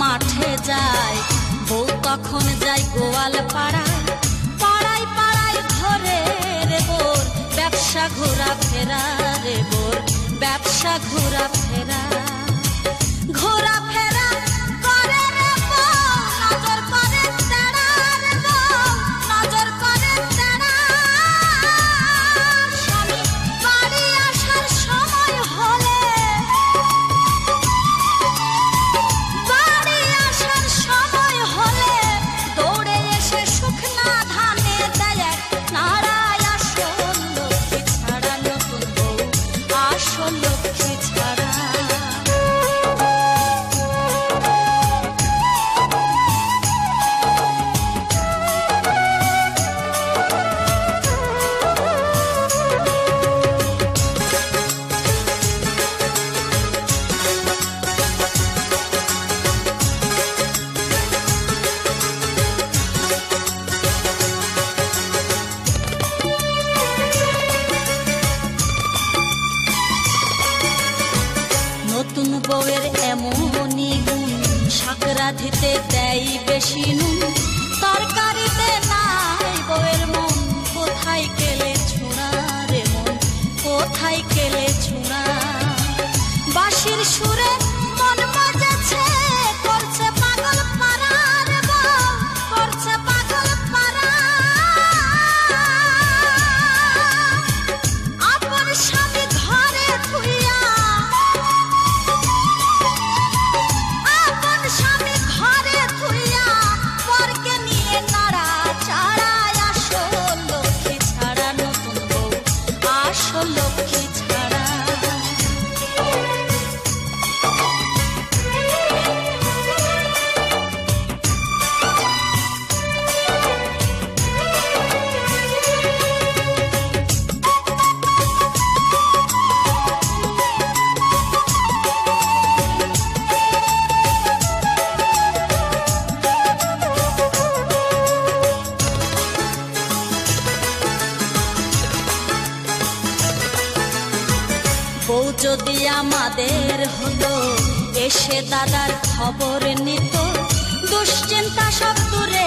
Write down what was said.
মাঠে যায়, বউ তখন যায় গোয়াল পাড়ায়, পাড়ায় পাড়ায় ঘরে রে বোর ব্যবসা ঘোরা ফেরা রে বোর ব্যবসা ঘোরা ফেরা ঘোরা ফেরা করে রে বউ, নজর করে তেড়া রে বউ, নজর করে তেড়া। স্বামী বাড়ি আসার সময় হলে, বাড়ি আসার সময় হলে দৌড়ে এসে শুকনা ধানে দেয় এক নাড়ায়। আসল লক্ষ্মী ছাড়া নতুন বউ, আসল লক্ষ্মী ছাড়া। নতুন বউয়ের এমনই গুণ, শাক রাঁধিতে দেয় বেশি নুন, তরকারিতে নাই বউয়ের মন। কোথায় গেলে ছোঁড়া রে মন, কোথায় গেলে ছোঁড়া। বাঁশির সুরে মন বাজেছে, করছে পাগল পাড়া রে বউ, করছে পাগল পাড়া। আপন স্বামী ঘরে থুইয়া, আপন স্বামী ঘরে থুইয়া পরকে নিয়ে নাড়া চাড়ায়। আসল লক্ষ্মী ছাড়া নতুন বউ, আসল লক্ষ্মী ছাড়া। বউ যদি আমাদের হতো, এসে দাদার খবর নিত, দুশ্চিন্তা সব দূরে